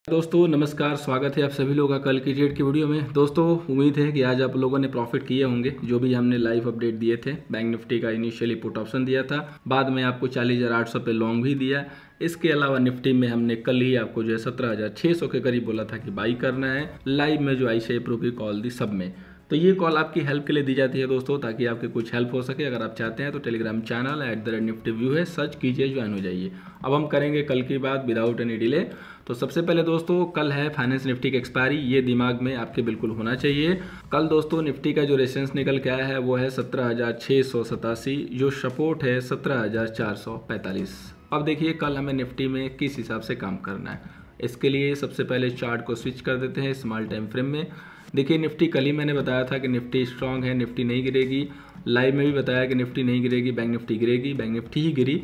दोस्तों नमस्कार, स्वागत है आप सभी लोगों का कल की ट्रेड की वीडियो में। दोस्तों उम्मीद है कि आज आप लोगों ने प्रॉफिट किए होंगे। जो भी हमने लाइव अपडेट दिए थे, बैंक निफ्टी का इनिशियली पुट ऑप्शन दिया था, बाद में आपको 40,800 पे लॉन्ग भी दिया। इसके अलावा निफ्टी में हमने कल ही आपको जो है 17,600 के करीब बोला था कि बाई करना है। लाइव में जो आईसीआई प्रो की कॉल दी सब में, तो ये कॉल आपकी हेल्प के लिए दी जाती है दोस्तों, ताकि आपके कुछ हेल्प हो सके। अगर आप चाहते हैं तो टेलीग्राम चैनल @NiftyView है, सर्च कीजिए, ज्वाइन हो जाइए। अब हम करेंगे कल की बात विदाउट एनी डिले। तो सबसे पहले दोस्तों कल है फाइनेंस निफ्टी की एक्सपायरी, ये दिमाग में आपके बिल्कुल होना चाहिए। कल दोस्तों निफ्टी का जो रेजिस्टेंस निकल के आया है वो है 17,687, जो सपोर्ट है 17,445। अब देखिए कल हमें निफ्टी में किस हिसाब से काम करना है। इसके लिए सबसे पहले चार्ट को स्विच कर देते हैं स्मॉल टाइम फ्रेम में। देखिए निफ्टी कल ही मैंने बताया था कि निफ्टी स्ट्रांग है, निफ्टी नहीं गिरेगी। लाइव में भी बताया कि निफ्टी नहीं गिरेगी, बैंक निफ्टी गिरेगी। बैंक निफ्टी ही गिरी,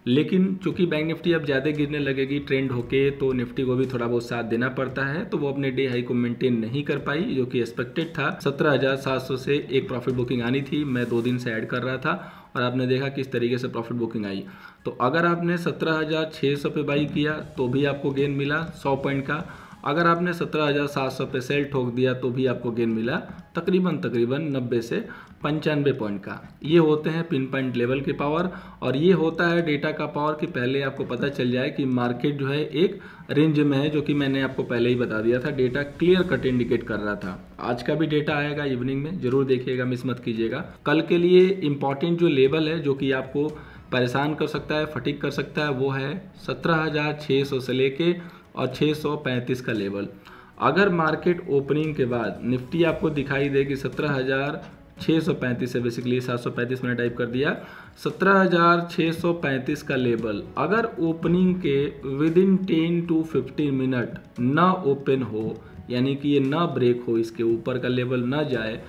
लेकिन चूंकि बैंक निफ्टी अब ज़्यादा गिरने लगेगी ट्रेंड होके, तो निफ्टी को भी थोड़ा बहुत साथ देना पड़ता है। तो वो अपने डे हाई को मेंटेन नहीं कर पाई, जो कि एक्सपेक्टेड था। 17,700 से एक प्रॉफिट बुकिंग आनी थी, मैं 2 दिन से ऐड कर रहा था और आपने देखा किस तरीके से प्रॉफिट बुकिंग आई। तो अगर आपने 17,600 पे बाई किया तो भी आपको गेन मिला 100 पॉइंट का। अगर आपने 17,700 पे सेल ठोक दिया तो भी आपको गेन मिला तकरीबन 90 से 95 पॉइंट का। ये होते हैं पिन पॉइंट लेवल के पावर, और ये होता है डेटा का पावर कि पहले आपको पता चल जाए कि मार्केट जो है एक रेंज में है, जो कि मैंने आपको पहले ही बता दिया था। डेटा क्लियर कट इंडिकेट कर रहा था। आज का भी डेटा आएगा इवनिंग में, जरूर देखिएगा, मिस मत कीजिएगा। कल के लिए इंपॉर्टेंट जो लेवल है जो कि आपको परेशान कर सकता है, फटीक कर सकता है, वो है 17,600 से लेके और 635 का लेवल। अगर मार्केट ओपनिंग के बाद निफ्टी आपको दिखाई दे कि 17,635 से, बेसिकली 735 मैंने टाइप कर दिया, 17,635 का लेवल अगर ओपनिंग के विद इन 10 to 15 मिनट ना ओपन हो, यानी कि ये ना ब्रेक हो, इसके ऊपर का लेवल ना जाए,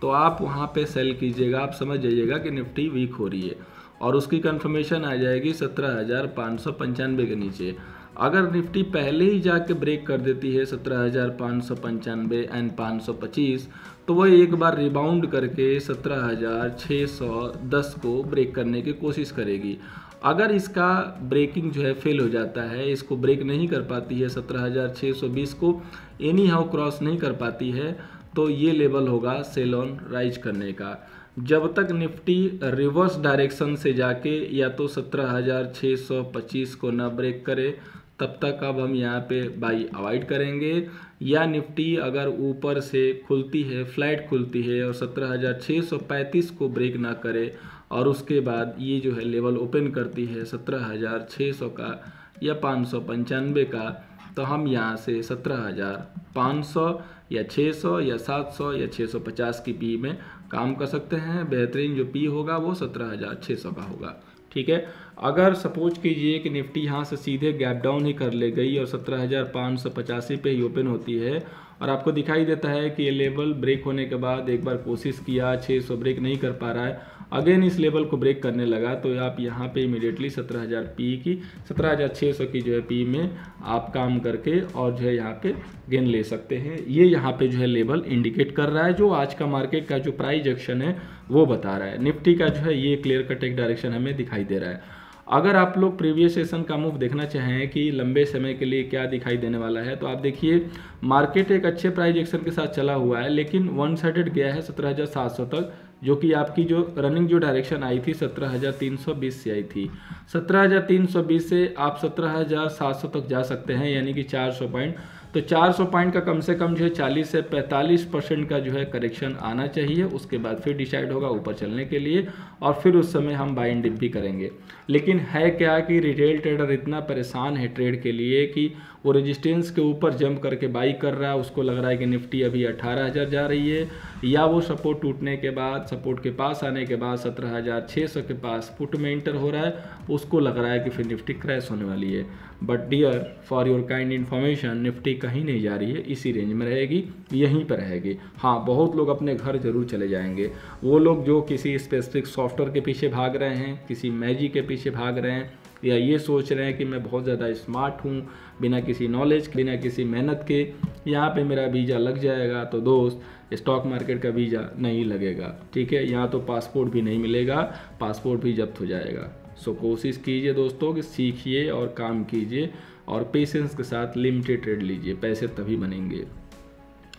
तो आप वहाँ पे सेल कीजिएगा। आप समझ जाइएगा कि निफ्टी वीक हो रही है और उसकी कंफर्मेशन आ जाएगी 17,595 के नीचे। अगर निफ्टी पहले ही जाके ब्रेक कर देती है 17,595 एंड 525, तो वह एक बार रिबाउंड करके 17,610 को ब्रेक करने की कोशिश करेगी। अगर इसका ब्रेकिंग जो है फेल हो जाता है, इसको ब्रेक नहीं कर पाती है, 17,620 को एनी हाउ क्रॉस नहीं कर पाती है, तो ये लेवल होगा सेल ऑन राइज करने का। जब तक निफ्टी रिवर्स डायरेक्शन से जाके या तो 17,625 को ना ब्रेक करे, तब तक अब हम यहाँ पे बाई अवॉइड करेंगे। या निफ्टी अगर ऊपर से खुलती है, फ्लैट खुलती है और 17,635 को ब्रेक ना करे और उसके बाद ये जो है लेवल ओपन करती है 17,600 का या 595 का, तो हम यहाँ से 17,500 या 600 या 700 या 650 की पी में काम कर सकते हैं। बेहतरीन जो पी होगा वो 17,600 का होगा, ठीक है। अगर सपोज कीजिए कि निफ्टी यहाँ से सीधे गैप डाउन ही कर ले गई और 17,585 पे ही ओपन होती है और आपको दिखाई देता है कि ये लेवल ब्रेक होने के बाद एक बार कोशिश किया, 600 ब्रेक नहीं कर पा रहा है, अगेन इस लेवल को ब्रेक करने लगा, तो आप यहाँ पे इमीडिएटली 17,600 की जो है पी में आप काम करके और जो है यहाँ पे गेन ले सकते हैं। ये यहाँ पे जो है लेवल इंडिकेट कर रहा है, जो आज का मार्केट का जो प्राइस एक्शन है वो बता रहा है। निफ्टी का जो है ये क्लियर कट एक डायरेक्शन हमें दिखाई दे रहा है। अगर आप लोग प्रीवियस सेशन का मूव देखना चाहें कि लंबे समय के लिए क्या दिखाई देने वाला है, तो आप देखिए मार्केट एक अच्छे प्राइस एक्शन के साथ चला हुआ है, लेकिन वन साइडेड गया है 17,700 तक, जो कि आपकी जो रनिंग जो डायरेक्शन आई थी 17,320 से आई थी। 17,320 से आप 17,700 तक जा सकते हैं, यानी कि 400 पॉइंट। तो 400 पॉइंट का कम से कम जो है 40 से 45% का जो है करेक्शन आना चाहिए। उसके बाद फिर डिसाइड होगा ऊपर चलने के लिए, और फिर उस समय हम बाय एंड डिप भी करेंगे। लेकिन है क्या कि रिटेल ट्रेडर इतना परेशान है ट्रेड के लिए कि वो रेजिस्टेंस के ऊपर जंप करके बाई कर रहा है। उसको लग रहा है कि निफ्टी अभी 18,000 जा रही है, या वो सपोर्ट टूटने के बाद, सपोर्ट के पास आने के बाद 17,600 के पास पुट में एंटर हो रहा है, उसको लग रहा है कि फिर निफ्टी क्रैश होने वाली है। But dear for your kind information, Nifty कहीं नहीं जा रही है, इसी रेंज में रहेगी, यहीं पर रहेगी। हाँ, बहुत लोग अपने घर जरूर चले जाएंगे। वो लोग जो किसी स्पेसिफिक सॉफ्टवेयर के पीछे भाग रहे हैं, किसी मैजिक के पीछे भाग रहे हैं, या ये सोच रहे हैं कि मैं बहुत ज़्यादा स्मार्ट हूँ, बिना किसी नॉलेज, बिना किसी मेहनत के यहाँ पे मेरा वीज़ा लग जाएगा, तो दोस्त स्टॉक मार्केट का वीज़ा नहीं लगेगा, ठीक है। यहाँ तो पासपोर्ट भी नहीं मिलेगा, पासपोर्ट भी जब्त हो जाएगा। सो कोशिश कीजिए दोस्तों कि सीखिए और काम कीजिए। और पेशेंस के साथ लिमिटेड ट्रेड लीजिए, पैसे तभी बनेंगे।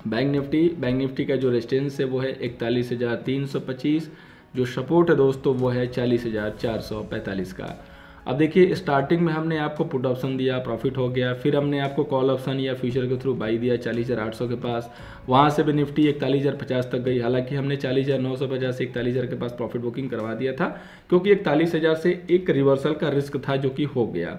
बैंक निफ्टी का जो रेजिस्टेंस है वो है 41,325, जो सपोर्ट है दोस्तों वो है 40,445 का। अब देखिए स्टार्टिंग में हमने आपको पुट ऑप्शन दिया, प्रॉफिट हो गया, फिर हमने आपको कॉल ऑप्शन या फ्यूचर के थ्रू बाई दिया 40,800 के पास, वहाँ से भी निफ्टी 41,050 तक गई। हालांकि हमने 40,950 से 41,000 के पास प्रॉफिट बुकिंग करवा दिया था, क्योंकि 41,000 से एक रिवर्सल का रिस्क था जो कि हो गया।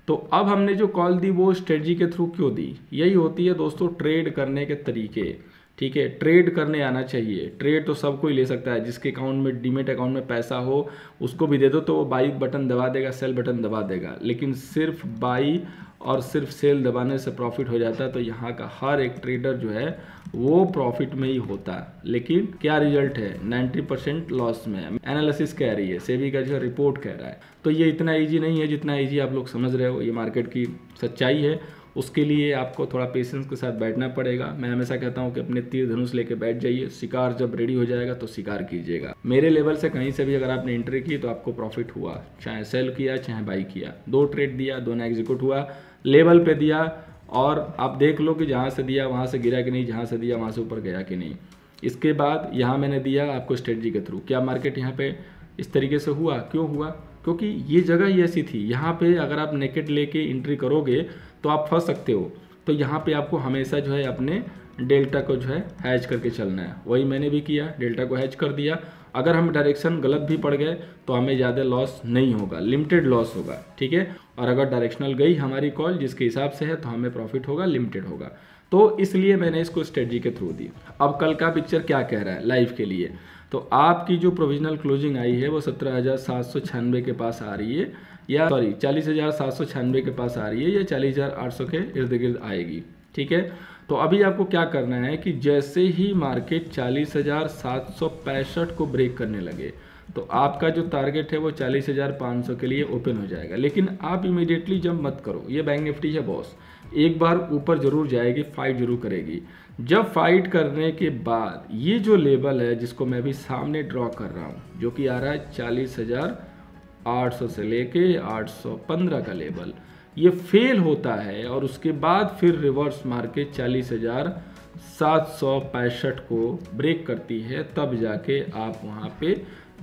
तो अब हमने जो कॉल दी वो स्ट्रेटजी के थ्रू क्यों दी? यही होती है दोस्तों ट्रेड करने के तरीके, ठीक है। ट्रेड करने आना चाहिए। ट्रेड तो सब कोई ले सकता है, जिसके अकाउंट में डीमेट अकाउंट में पैसा हो उसको भी दे दो तो वो बाई बटन दबा देगा, सेल बटन दबा देगा। लेकिन सिर्फ बाई और सिर्फ सेल दबाने से प्रॉफिट हो जाता है तो यहाँ का हर एक ट्रेडर जो है वो प्रॉफिट में ही होता है। लेकिन क्या रिजल्ट है? 90% लॉस में। एनालिसिस कह रही है, सेबी का जो रिपोर्ट कह रहा है। तो ये इतना ईजी नहीं है जितना ईजी आप लोग समझ रहे हो। ये मार्केट की सच्चाई है, उसके लिए आपको थोड़ा पेशेंस के साथ बैठना पड़ेगा। मैं हमेशा कहता हूँ कि अपने तीर धनुष लेके बैठ जाइए, शिकार जब रेडी हो जाएगा तो शिकार कीजिएगा। मेरे लेवल से कहीं से भी अगर आपने एंट्री की तो आपको प्रॉफिट हुआ, चाहे सेल किया चाहे बाई किया। 2 ट्रेड दिया, दोनों एग्जीक्यूट हुआ, लेवल पे दिया, और आप देख लो कि जहाँ से दिया वहाँ से गिरा कि नहीं, जहाँ से दिया वहाँ से ऊपर गया कि नहीं। इसके बाद यहाँ मैंने दिया आपको स्ट्रेटजी के थ्रू। क्या मार्केट यहाँ पे इस तरीके से हुआ? क्यों हुआ? क्योंकि ये जगह ही ऐसी थी। यहाँ पे अगर आप नेकेट लेके एंट्री करोगे तो आप फंस सकते हो। तो यहाँ पे आपको हमेशा जो है अपने डेल्टा को जो है हैच करके चलना है। वही मैंने भी किया, डेल्टा को हैच कर दिया। अगर हम डायरेक्शन गलत भी पड़ गए तो हमें ज़्यादा लॉस नहीं होगा, लिमिटेड लॉस होगा, ठीक है। और अगर डायरेक्शनल गई हमारी कॉल जिसके हिसाब से है तो हमें प्रॉफिट होगा, लिमिटेड होगा। तो इसलिए मैंने इसको स्ट्रेटजी के थ्रू दी। अब कल का पिक्चर क्या कह रहा है लाइव के लिए? तो आपकी जो प्रोविजनल क्लोजिंग आई है वो 17,796 के पास आ रही है, या 40,796 के पास आ रही है, या 40,800 के इर्द गिर्द आएगी, ठीक है। तो अभी आपको क्या करना है कि जैसे ही मार्केट 40,765 को ब्रेक करने लगे तो आपका जो टारगेट है वो 40,500 के लिए ओपन हो जाएगा। लेकिन आप इमीडिएटली जंप मत करो। ये बैंक निफ्टी है बॉस, एक बार ऊपर जरूर जाएगी, फाइट जरूर करेगी। जब फाइट करने के बाद ये जो लेवल है जिसको मैं अभी सामने ड्रॉ कर रहा हूँ, जो कि आ रहा है 40,800 से लेके 815 का लेवल, ये फेल होता है और उसके बाद फिर रिवर्स मार्केट 40,765 को ब्रेक करती है, तब जाके आप वहाँ पे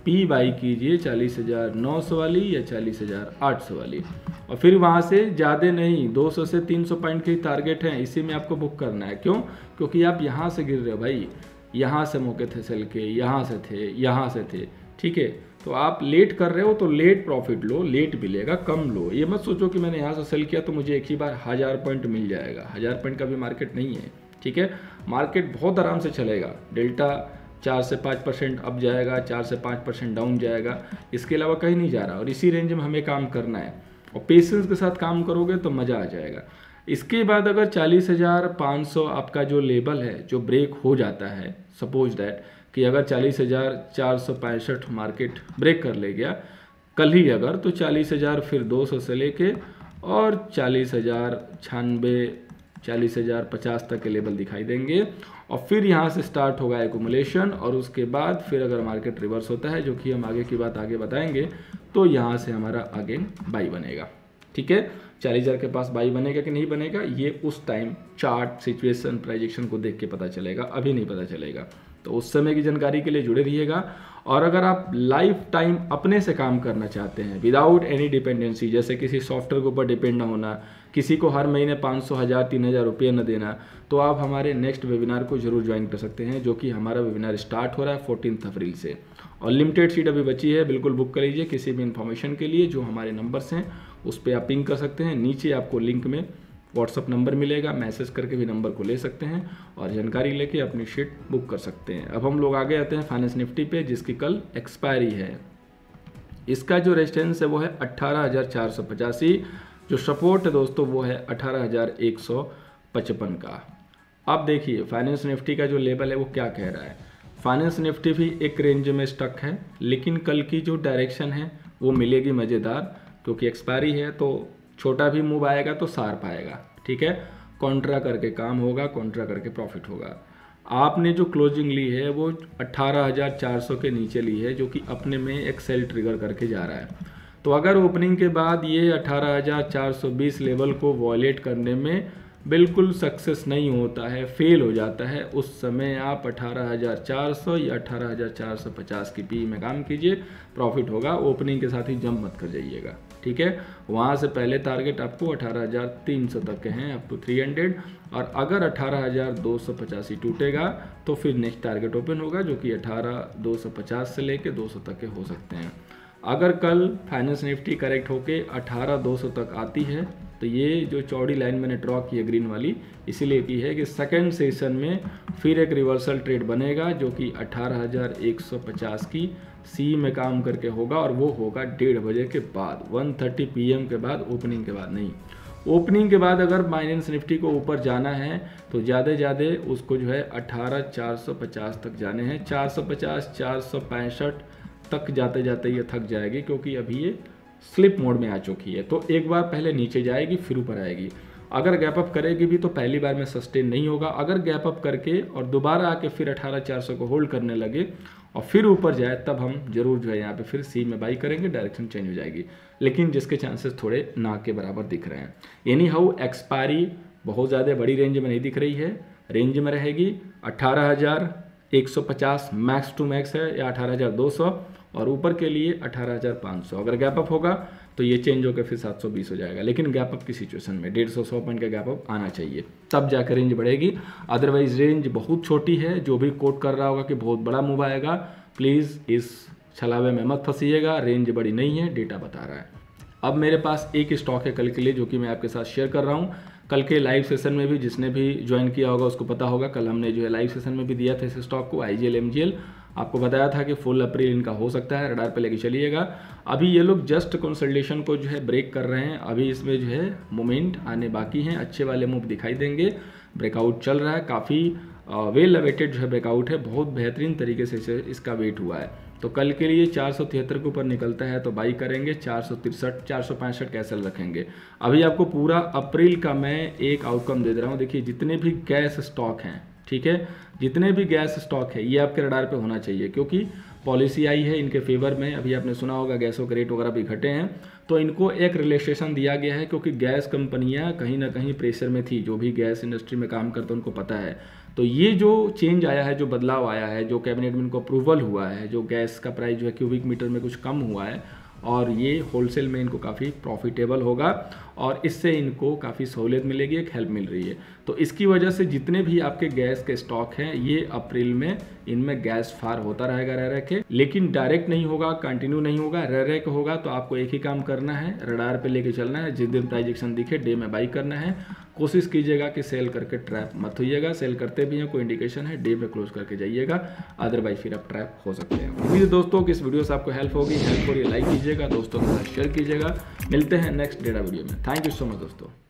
पी बाई कीजिए 40,900 वाली या 40,800 वाली। और फिर वहाँ से ज़्यादा नहीं, 200 से 300 पॉइंट के टारगेट हैं, इसी में आपको बुक करना है। क्यों? क्योंकि आप यहाँ से गिर रहे हो भाई, यहाँ से मौके थे सेल के, यहाँ से थे, यहाँ से थे, ठीक है। तो आप लेट कर रहे हो तो लेट प्रॉफिट लो, लेट मिलेगा, कम लो। ये मत सोचो कि मैंने यहाँ से सेल किया तो मुझे एक ही बार 1000 पॉइंट मिल जाएगा। 1000 पॉइंट का भी मार्केट नहीं है, ठीक है। मार्केट बहुत आराम से चलेगा। डेल्टा 4 से 5% अप जाएगा, 4 से 5% डाउन जाएगा, इसके अलावा कहीं नहीं जा रहा। और इसी रेंज में हमें काम करना है और पेशेंस के साथ काम करोगे तो मज़ा आ जाएगा। इसके बाद अगर 40,500 आपका जो लेवल है जो ब्रेक हो जाता है, सपोज दैट कि अगर 40,465 मार्केट ब्रेक कर ले गया कल ही अगर, तो 40,000 फिर 200 से लेके और 40,096 40,050 तक के लेवल दिखाई देंगे। और फिर यहाँ से स्टार्ट होगा एकुमुलेशन, और उसके बाद फिर अगर मार्केट रिवर्स होता है, जो कि हम आगे की बात आगे बताएंगे, तो यहाँ से हमारा अगेन बाई बनेगा, ठीक है। 40,000 के पास बाई बनेगा कि नहीं बनेगा, ये उस टाइम चार्ट सिचुएशन प्रोजेक्शन को देख के पता चलेगा, अभी नहीं पता चलेगा। तो उस समय की जानकारी के लिए जुड़े रहिएगा। और अगर आप लाइफ टाइम अपने से काम करना चाहते हैं विदाउट एनी डिपेंडेंसी, जैसे किसी सॉफ्टवेयर के ऊपर डिपेंड ना होना, किसी को हर महीने 500, 1000, 3000 रुपये न देना, तो आप हमारे नेक्स्ट वेबिनार को जरूर ज्वाइन कर सकते हैं, जो कि हमारा वेबिनार स्टार्ट हो रहा है 14 अप्रैल से। और लिमिटेड सीट अभी बची है, बिल्कुल बुक कर लीजिए। किसी भी इन्फॉर्मेशन के लिए जो हमारे नंबर्स हैं उस पर आप पिंग कर सकते हैं। नीचे आपको लिंक में व्हाट्सअप नंबर मिलेगा, मैसेज करके भी नंबर को ले सकते हैं और जानकारी लेके अपनी शीट बुक कर सकते हैं। अब हम लोग आगे आते हैं फाइनेंस निफ्टी पे, जिसकी कल एक्सपायरी है। इसका जो रेजिस्टेंस है वो है 18,485, जो सपोर्ट है दोस्तों वो है 18,155 का। अब देखिए फाइनेंस निफ्टी का जो लेवल है वो क्या कह रहा है। फाइनेंस निफ्टी भी एक रेंज में स्टक है, लेकिन कल की जो डायरेक्शन है वो मिलेगी मज़ेदार, क्योंकि एक्सपायरी है तो छोटा भी मूव आएगा तो शार्प आएगा, ठीक है। कॉन्ट्रा करके काम होगा, कॉन्ट्रा करके प्रॉफिट होगा। आपने जो क्लोजिंग ली है वो 18,400 के नीचे ली है, जो कि अपने में एक सेल ट्रिगर करके जा रहा है। तो अगर ओपनिंग के बाद ये 18,420 लेवल को वॉयलेट करने में बिल्कुल सक्सेस नहीं होता है, फेल हो जाता है, उस समय आप 18,400 या 18,450 की पी में काम कीजिए, प्रॉफिट होगा। ओपनिंग के साथ ही जंप मत कर जाइएगा, ठीक है। वहाँ से पहले टारगेट आपको 18,300 तक के हैं, अप टू 300, और अगर 18,285 टूटेगा तो फिर नेक्स्ट टारगेट ओपन होगा जो कि 18,250 से लेके 200 तक के हो सकते हैं। अगर कल फाइनेंस निफ्टी करेक्ट होके 18,200 तक आती है तो ये जो चौड़ी लाइन मैंने ड्रॉ की है ग्रीन वाली, इसीलिए की है कि सेकेंड सेशन में फिर एक रिवर्सल ट्रेड बनेगा जो कि 18,150 की सी में काम करके होगा, और वो होगा 1:30 बजे के बाद, 1:30 PM के बाद, ओपनिंग के बाद नहीं। ओपनिंग के बाद अगर फाइनेंस निफ्टी को ऊपर जाना है तो ज़्यादा उसको जो है 18,450 तक जाने हैं। 450, 465 तक जाते जाते ये थक जाएगी, क्योंकि अभी ये स्लिप मोड में आ चुकी है। तो एक बार पहले नीचे जाएगी फिर ऊपर आएगी। अगर गैप अप करेगी भी तो पहली बार में सस्टेन नहीं होगा। अगर गैप अप करके और दोबारा आके फिर 18,400 को होल्ड करने लगे और फिर ऊपर जाए, तब हम जरूर जो है यहाँ पे फिर सी में बाई करेंगे, डायरेक्शन चेंज हो जाएगी, लेकिन जिसके चांसेस थोड़े ना के बराबर दिख रहे हैं। यानी हाउ एक्सपायरी बहुत ज़्यादा बड़ी रेंज में नहीं दिख रही है, रेंज में रहेगी 18,150 मैक्स टू मैक्स है, या 18,200, और ऊपर के लिए 18,500। अगर गैप अप होगा तो ये चेंज होकर फिर 720 हो जाएगा, लेकिन गैप अप की सिचुएशन में 150-100 पॉइंट का गैप अप आना चाहिए, तब जाकर रेंज बढ़ेगी। अदरवाइज रेंज बहुत छोटी है। जो भी कोट कर रहा होगा कि बहुत बड़ा मूव आएगा, प्लीज़ इस छलावे में मत फंसीएगा, रेंज बड़ी नहीं है, डेटा बता रहा है। अब मेरे पास एक स्टॉक है कल के लिए जो कि मैं आपके साथ शेयर कर रहा हूँ। कल के लाइव सेशन में भी जिसने भी ज्वाइन किया होगा उसको पता होगा, कल हमने जो है लाइव सेशन में भी दिया था इस स्टॉक को, IGL MGL। आपको बताया था कि फुल अप्रैल इनका हो सकता है, रडार पे लेके चलिएगा। अभी ये लोग जस्ट कंसोलिडेशन को जो है ब्रेक कर रहे हैं, अभी इसमें जो है मोमेंट आने बाकी हैं, अच्छे वाले मूव दिखाई देंगे। ब्रेकआउट चल रहा है, काफ़ी वेल अवेटेड जो है ब्रेकआउट है, बहुत बेहतरीन तरीके से इसका वेट हुआ है। तो कल के लिए 473 के ऊपर निकलता है तो बाई करेंगे, 463, 465 कैसल रखेंगे। अभी आपको पूरा अप्रैल का मैं एक आउटकम दे रहा हूँ। देखिए जितने भी गैस स्टॉक हैं, ठीक है, जितने भी गैस स्टॉक है ये आपके रडार पे होना चाहिए, क्योंकि पॉलिसी आई है इनके फेवर में। अभी आपने सुना होगा गैसों के रेट वगैरह भी घटे हैं, तो इनको एक रिलैक्सेशन दिया गया है, क्योंकि गैस कंपनियां कहीं ना कहीं प्रेशर में थी। जो भी गैस इंडस्ट्री में काम करते हैं उनको पता है। तो ये जो चेंज आया है, जो बदलाव आया है, जो कैबिनेट में इनको अप्रूवल हुआ है, जो गैस का प्राइस जो है क्यूबिक मीटर में कुछ कम हुआ है, और ये होलसेल में इनको काफ़ी प्रॉफिटेबल होगा, और इससे इनको काफ़ी सहूलियत मिलेगी, एक हेल्प मिल रही है। तो इसकी वजह से जितने भी आपके गैस के स्टॉक हैं ये अप्रैल में इनमें गैस फार होता रहेगा रह के, लेकिन डायरेक्ट नहीं होगा, कंटिन्यू नहीं होगा, रह के होगा। तो आपको एक ही काम करना है, रडार पे लेके चलना है। जिस दिन प्राइस एक्शन दिखे डे में बाई करना है। कोशिश कीजिएगा कि सेल करके ट्रैप मत होइएगा। सेल करते भी हैं कोई इंडिकेशन है, डे में क्लोज करके जाइएगा, अदरवाइज फिर आप ट्रैप हो सकते हैं। उम्मीद दोस्तों कि इस वीडियो से आपको हेल्प होगी। हेल्प हो रही है लाइक कीजिएगा, दोस्तों के साथ शेयर कीजिएगा। मिलते हैं नेक्स्ट डेटा वीडियो में। थैंक यू सो मच दोस्तों।